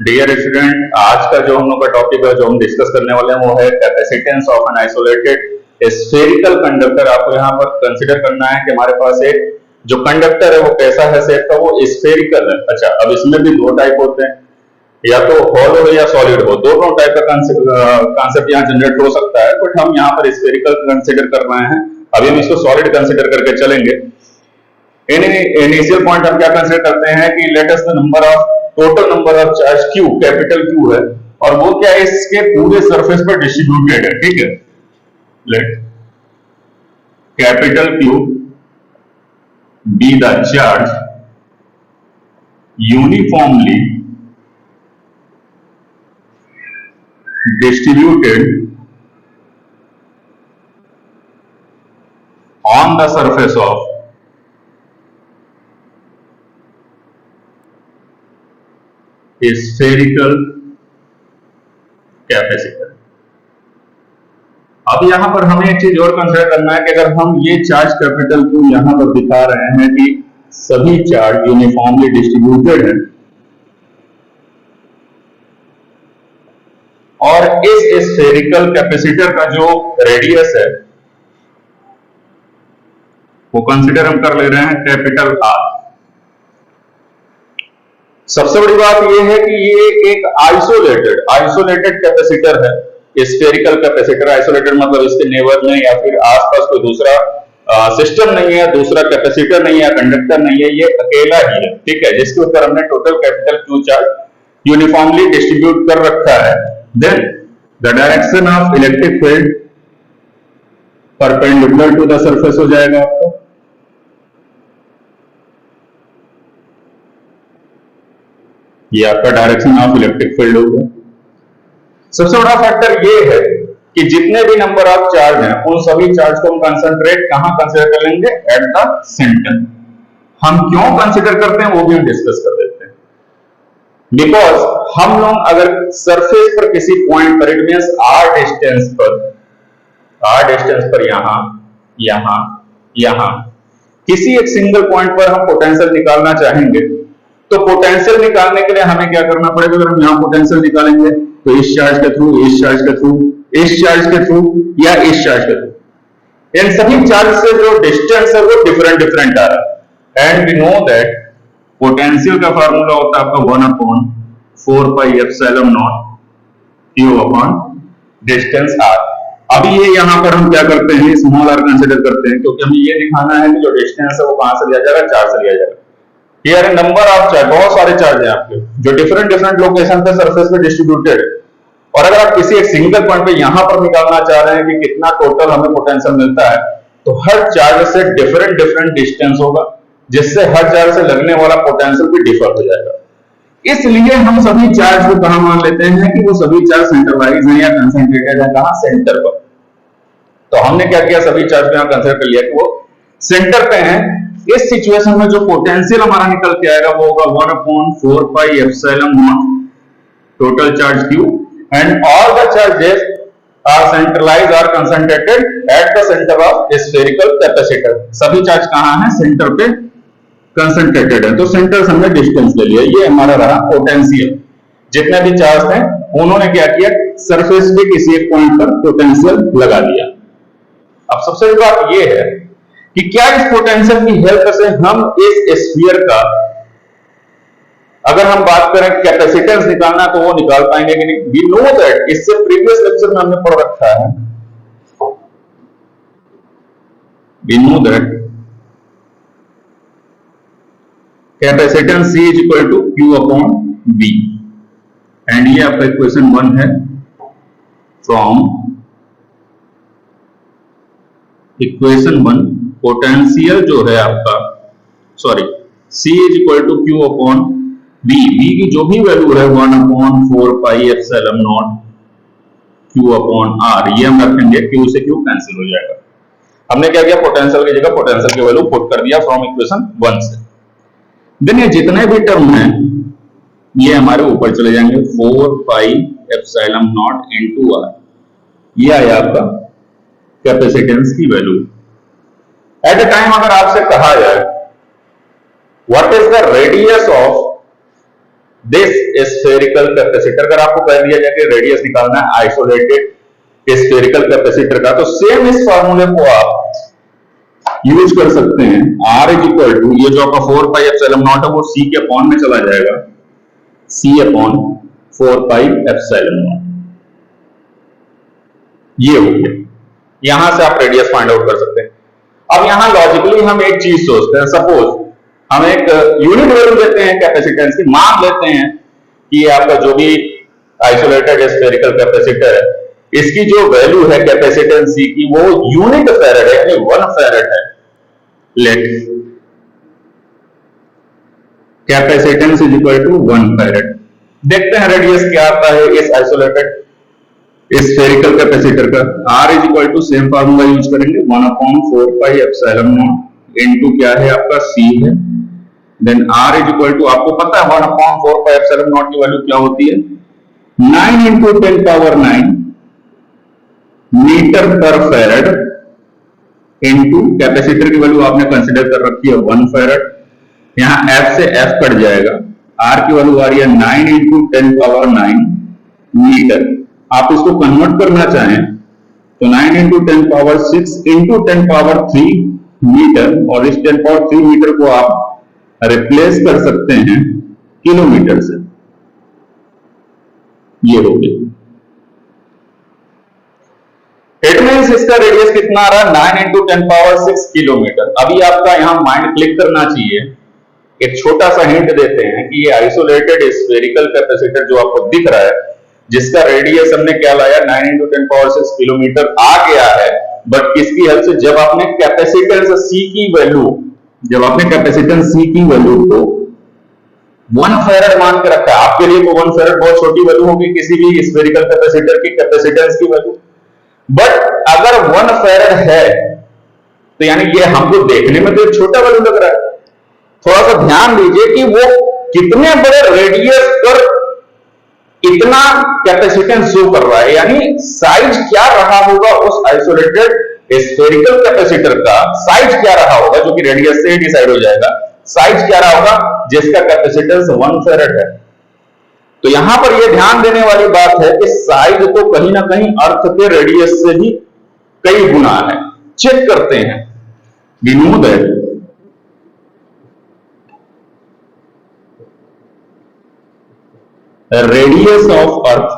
Dear student, आज का जो हम लोग का टॉपिक है जो हम डिस्कस करने वाले हैं वो है capacitance of an isolated spherical conductor. आपको यहाँ पर कंसीडर करना है कि हमारे पास एक जो कंडक्टर है वो कैसा है सेट का, वो स्फेरिकल है। अच्छा, अब इसमें भी दो टाइप होते हैं, या तो हॉलो हो या सॉलिड हो, दोनों टाइप का कॉन्सेप्ट यहाँ जनरेट हो सकता है, बट हम यहाँ पर स्फेरिकल कंसीडर कर रहे हैं। अभी हम इसको सॉलिड कंसीडर करके चलेंगे। इनिशियल पॉइंट हम क्या कंसीडर करते हैं कि let us the number of total number of charge Q, capital Q है, और वो क्या है, इसके पूरे सरफेस पर डिस्ट्रीब्यूटेड है। ठीक है, let capital Q be the charge uniformly distributed on the surface of a spherical capacitor। अब यहां पर हमें एक चीज और कंसीडर करना है कि अगर हम ये चार्ज कैपिटल Q यहां पर दिखा रहे हैं कि सभी चार्ज यूनिफॉर्मली डिस्ट्रीब्यूटेड है, और इस स्फेरिकल कैपेसिटर का जो रेडियस है वो कंसीडर हम कर ले रहे हैं कैपिटल R। सबसे बड़ी बात यह है कि ये एक आइसोलेटेड कैपेसिटर है। स्फेरिकल कैपेसिटर आइसोलेटेड मतलब इसके नेबर में या फिर आसपास कोई दूसरा सिस्टम नहीं है, दूसरा कैपेसिटर नहीं है, कंडक्टर नहीं है, ये अकेला ही है। ठीक है, जिसके ऊपर हमने total capital Q charge uniformly distribute कर रखा है। Then the direction of electric field perpendicular to the surface हो जाएगा आपको। ये आपका डायरेक्शन ऑफ इलेक्ट्रिक फील्ड होगा। सबसे बड़ा फैक्टर ये है कि जितने भी नंबर ऑफ चार्ज हैं उन सभी चार्ज को हम कंसंट्रेट कहां कंसीडर कर लेंगे, एट द सेंटर। हम क्यों कंसीडर करते हैं वो भी हम डिस्कस कर देते हैं। बिकॉज हम लोग अगर सरफेस पर किसी पॉइंट पर, इट मींस r डिस्टेंस पर यहां किसी एक सिंगल पॉइंट पर हम पोटेंशियल निकालना चाहेंगे, तो पोटेंशियल निकालने के लिए हमें क्या करना पड़ेगा? अगर हम यहां पोटेंशियल निकालेंगे तो इस चार्ज के थ्रू, इस चार्ज के थ्रू, इस चार्ज के थ्रू या इस चार्ज के थ्रू, इन सभी चार्ज से जो डिस्टेंस है वो डिफरेंट आ रहा है। And we know that potential का फार्मूला होता है आपका 1/4 pi epsilon naught Q upon distance r। अभी ये यहां पर हम क्या करते हैं, स्मॉल r कंसीडर करते हैं, क्योंकि हमें ये दिखाना है कि जो डिस्टेंस है वो कहां से लिया जाएगा, चार्ज से लिया जाएगा। हियर नंबर ऑफ चार्ज, बहुत सारे चार्ज हैं आपके जो डिफरेंट लोकेशन पे सरफेस पे डिस्ट्रीब्यूटेड है, और अगर आप किसी एक सिंगल पॉइंट पे यहां पर निकालना चाह रहे हैं कि कितना टोटल हमें पोटेंशियल मिलता है, तो हर चार्ज से डिफरेंट डिस्टेंस होगा, जिससे हर चार्ज से लगने वाला पोटेंशियल भी डिफर हो जाएगा। इसलिए हम सभी चार्ज को कहां मान लेते हैं कि वो सभी चार्ज सेंट्रलाइज हैं या कंसंट्रेटेड है, कहां, सेंटर पर। तो हमने क्या किया, सभी चार्ज को यहां कंसीडर कर लिया कि वो सेंटर पे हैं। इस सिचुएशन में जो पोटेंशियल हमारा निकल के आएगा वो होगा 1/4 pi epsilon naught total charge Q, and all the charges are centralised और concentrated at the centre of spherical capacitor. सभी चार्ज कहां है, सेंटर पे कंसंट्रेटेड है, तो सेंटर से हमने डिस्टेंस ले लिया। ये हमारा रहा पोटेंशियल। जितने भी चार्ज थे उन्होंने क्या किया, सरफेस पे किसी एक पॉइंट पर पोटेंशियल लगा दिया। अब सबसे बड़ी बात ये है कि क्या इस पोटेंशियल की हेल्प से हम इस स्फीयर का, अगर हम बात करें कैपेसिटेंस निकालना, तो वो निकाल पाएंगे कि नहीं? वी नो दैट, इससे प्रीवियस लेक्चर में हमने पढ़ रखा है, we know that capacitance C is equal to Q upon B, and ये आपका इक्वेशन 1 है फ्रॉम इक्वेशन 1। पोटेंशियल जो है आपका, sorry, C is equal to Q upon B, B की जो भी वैल्यू है 1/4 pi epsilon naught Q upon R, ये हम रखेंगे, Q से Q कैंसिल हो जाएगा। हमने क्या किया, पोटेंशियल की जगह पोटेंशियल की वैल्यू पुट कर दिया फ्रॉम इक्वेशन 1 से। देन ये जितने भी टर्म हैं ये हमारे ऊपर चले जाएंगे, 4 पाई एप्सिलॉन नॉट इनटू R, ये आया आपका कैपेसिटेंस की वैल्यू। एट द टाइम अगर आपसे कहा जाए what is the radius of this spherical capacitor. अगर आपको कह दिया जाए कि रेडियस निकालना है आइसोलेटेड स्फेरिकल कैपेसिटर का, तो सेम इस फॉर्मूले को आप यूज कर सकते हैं। R इज इक्वल टू, ये जो आपका 4 पाई एप्सिलॉन नॉट है वो C के अपॉन में चला जाएगा, C upon 4 pi epsilon not. ये हो गया, यहां से आप रेडियस फाइंड आउट कर सकते हैं। अब यहां लॉजिकली हम एक चीज सोचते हैं, सपोज हम एक यूनिट वैल्यू देते हैं कैपेसिटेंस की, मान लेते हैं कि आपका जो भी आइसोलेटेड स्फेरिकल कैपेसिटर है, इसकी जो वैल्यू है कैपेसिटेंस C की वो यूनिट फैरेड है, यानी 1 फैरेड है। Let capacitance is equal to 1 farad. देखते हैं रेडियस क्या आता है इस आइसोलेटेड स्फेरिकल कैपेसिटर का। R is equal to same formula use करेंगे, 1/4 पाई एप्सिलॉन नॉट इनटू क्या है आपका C है, then R is equal to, आपको पता है 1/4 पाई एप्सिलॉन नॉट की वैल्यू क्या होती है, 9 into 10 power 9 metre per farad into capacitor की वैल्यू आपने कंसीडर कर रखी है 1 फैरेड। यहां F से F कट जाएगा, R की वैल्यू आ रही है 9 इंटू 10 पावर 9 मीटर। आप इसको कन्वर्ट करना चाहें तो 9 into 10 power 6 into 10 power 3 metre, और इस 10 पावर 3 मीटर को आप रिप्लेस कर सकते हैं किलोमीटर से। ये हो गया, इट मींस इसका रेडियस कितना आ रहा है, 9 इंटू 10 पावर 6 किलोमीटर। अभी आपका यहां माइंड क्लिक करना चाहिए। एक छोटा सा हिंट देते हैं कि ये आइसोलेटेड स्फेरिकल कैपेसिटर जो आपको दिख रहा है, जिसका रेडियस हमने क्या लाया 9 इंटू 10 पावर 6 किलोमीटर आ गया है, बट किसकी हेल्प से, जब आपने कैपेसिटेंस C की वैल्यू, जब आपने कैपेसिटेंस C की वैल्यू को 1 फैरेड मान के रखा है। आपके लिए वो 1 फैरेड बहुत छोटी वैल्यू होगी किसी भी स्फेरिकल कैपेसिटर की कैपेसिटेंस की वैल्यू, बट अगर 1 फैरेड है तो यानी ये हमको देखने में तो छोटा वैल्यू लग रहा है। थोड़ा सा ध्यान दीजिए कि वो कितने बड़े रेडियस पर इतना कैपेसिटेंस शो कर रहा है, यानी साइज क्या रहा होगा उस आइसोलेटेड स्फेरिकल कैपेसिटर का, साइज क्या रहा होगा, जो कि रेडियस से डिसाइड हो जाएगा, साइज क्या रहा होगा जिसका कैपेसिटेंस 1 फैरेड है। तो यहां पर यह ध्यान देने वाली बात है कि साइज तो कहीं ना कहीं अर्थ के रेडियस से भी कई गुना है। चेक करते हैं, we know that the radius of earth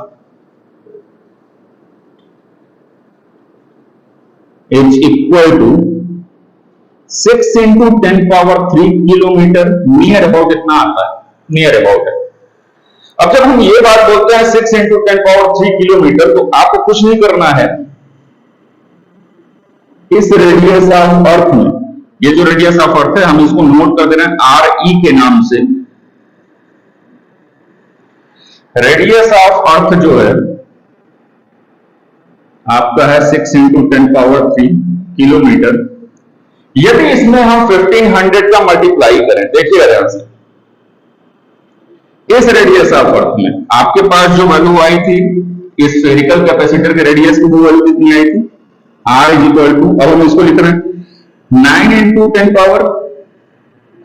is equal to 6 into 10 power 3 kilometre, near about इतना आता है, नियर अबाउट है। अब जब हम ये बात बोलते हैं 6 इंटू 10 पावर 3 किलोमीटर, तो आपको कुछ नहीं करना है, इस रेडियस ऑफ अर्थ में, ये जो रेडियस ऑफ अर्थ है हम इसको नोट कर दे रहे हैं RE के नाम से। रेडियस ऑफ अर्थ जो है आपका है 6 इंटू 10 पावर 3 किलोमीटर। यदि इसमें हम 1500 का मल्टीप्लाई करें, देखिए ध्यान से, इस रेडियस ऑफ अर्थ में आपके पास जो वैल्यू आई थी इस स्फेरिकल कैपेसिटर के रेडियस की वो वैल्यू कितनी आई थी, R इज इक्वल टू, अब हम इसको लिख रहे हैं 9 इंटू 10 पावर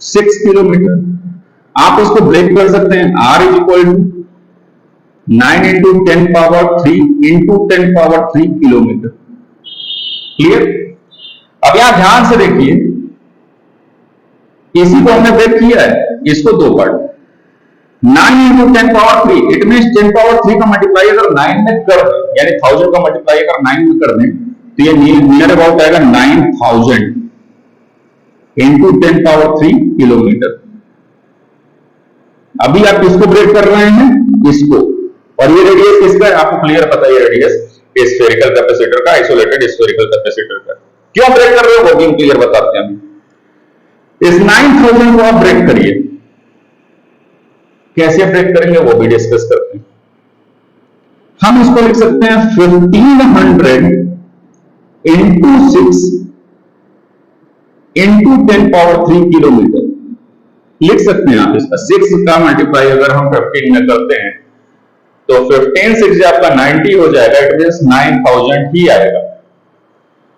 6 किलोमीटर। आप इसको ब्रेक कर सकते हैं, R is equal to 9 into 10 power 3 into 10 power 3 kilometre. Clear? अब यहां ध्यान से देखिए, इसी को हमने ब्रेक किया है, इसको दो part, 9 into 10 power 3, it mean 10 power 3 का मल्टीप्लाई अगर 9 में कर दें, यानी 1000 का मल्टीप्लाई अगर 9 में कर दें, तो ये नियर अबाउट आएगा 9000 इंटू 10 पावर 3 किलोमीटर। अभी आप किसको ब्रेक कर रहे हैं, इसको, और ये रेडियस किसका है आपको क्लियर पता है, ये रेडियस स्फेरिकल कैपेसिटर का, आइसोलेटेड स्फेरिकल कैपेसिटर का। क्यों ब्रेक कर रहे हो वो भी क्लियर बताते हैं। इस 9000 को आप ब्रेक करिए, कैसे ब्रेक करेंगे वो भी डिस्कस करते हैं। हम इसको लिख सकते हैं 1500 इंटू 6 इंटू 10 पावर 3 किलोमीटर लिख सकते हैं आप इसका। 6 का मल्टीप्लाई अगर हम 15 में करते हैं तो 15 6 आपका 90 हो जाएगा, इट मींस 9000 ही आएगा।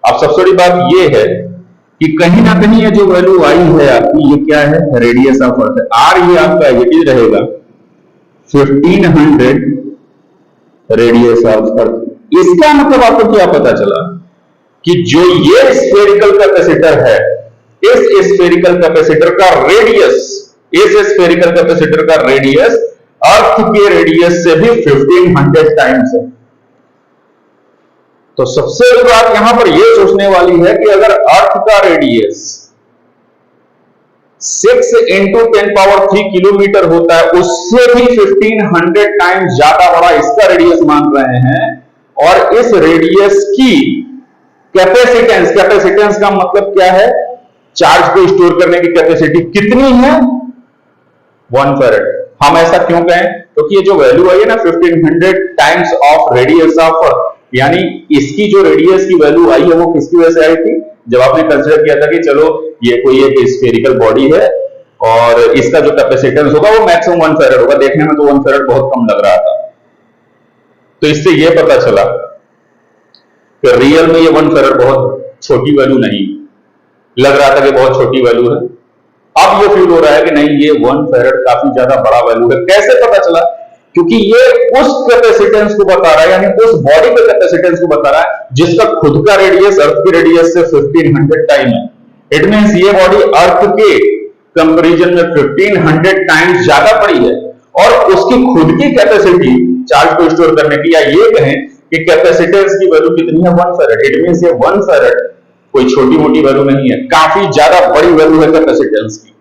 अब सबसे बड़ी बात यह है कि कहीं ना कहीं ये जो वैल्यू आई है आपकी, ये क्या है, रेडियस ऑफ अर्थ। R ये आपका ये रहेगा 1500 रेडियस ऑफ अर्थ। इसका मतलब आपको क्या पता चला कि जो ये स्फेरिकल कैपेसिटर है, इस स्फेरिकल कैपेसिटर का रेडियस, इस स्फेरिकल कैपेसिटर का रेडियस अर्थ के रेडियस से भी 1500 टाइम्स है। तो सबसे बड़ी बात यहां पर यह सोचने वाली है कि अगर अर्थ का रेडियस 6 × 10³ किलोमीटर होता है, उससे भी 1500 टाइम्स ज्यादा बड़ा इसका रेडियस मान रहे हैं, और इस रेडियस की कैपेसिटेंस, कैपेसिटेंस का मतलब क्या है, चार्ज को स्टोर करने की कैपेसिटी कितनी है, 1 फैरेड। हम ऐसा क्यों कहें, क्योंकि ये जो वैल्यू आई है ना 1500 times of radius of earth, यानी इसकी जो रेडियस की वैल्यू आई है वो किसकी वजह से आई थी, जब आपने कंसीडर किया था कि चलो ये कोई एक स्फेरिकल बॉडी है और इसका जो कैपेसिटेंस होगा वो मैक्सिमम 1 फैरेड होगा। देखने में तो 1 फैरेड बहुत कम लग रहा था, तो इससे यह पता चला कि रियल में ये 1 फैरेड बहुत छोटी वैल्यू नहीं, लग रहा था कि बहुत छोटी वैल्यू है, अब ये फील हो रहा है कि नहीं ये 1 फैरेड काफी ज्यादा बड़ा वैल्यू है। कैसे पता चला, क्योंकि ये उस कैपेसिटेंस को बता रहा है, यानी उस बॉडी के कैपेसिटेंस को बता रहा है जिसका खुद का रेडियस अर्थ की रेडियस से 1500 टाइम है। इट मींस ये बॉडी अर्थ के कंपैरिजन में 1500 टाइम्स ज्यादा बड़ी है, और उसकी खुद की कैपेसिटी चार्ज को स्टोर करने की, या ये कहें कि कैपेसिटेंस की वैल्यू कितनी है, 1 फैरेड। इट मींस ये 1 फैरेड कोई छोटी मोटी वैल्यू नहीं है, काफी ज्यादा बड़ी वैल्यू है कैपेसिटेंस की।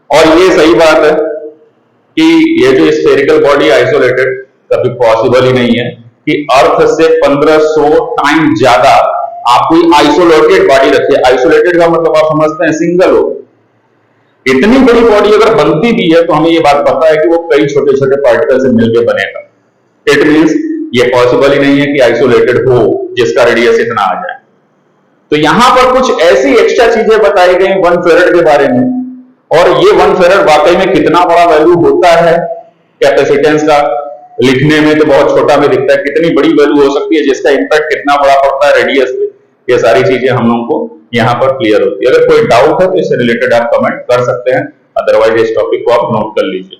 और ये सही बात है कि ये जो स्फेरिकल बॉडी आइसोलेटेड, कभी पॉसिबल ही नहीं है कि अर्थ से 1500 टाइम ज्यादा आप कोई आइसोलेटेड बॉडी रखिए। आइसोलेटेड का मतलब आप समझते हैं सिंगल हो। इतनी बड़ी बॉडी अगर बनती भी है तो हमें ये बात पता है कि वो कई छोटे छोटे पार्टिकल से मिलकर बनेगा। इट मींस ये पॉसिबल ही नहीं है कि आइसोलेटेड हो जिसका रेडियस इतना आ जाए। तो यहां पर कुछ ऐसी एक्स्ट्रा चीजें बताई गई 1 फैरेड के बारे में, और ये 1 फैरेड वाकई में कितना बड़ा वैल्यू होता है कैपेसिटेंस का, लिखने में तो बहुत छोटा में दिखता है, कितनी बड़ी वैल्यू हो सकती है जिसका इंपैक्ट कितना बड़ा पड़ता है रेडियस पे, ये सारी चीजें हम लोगों को यहां पर क्लियर होती है। अगर कोई डाउट है तो इससे रिलेटेड आप कमेंट कर सकते हैं, अदरवाइज इस टॉपिक को आप नोट कर लीजिए।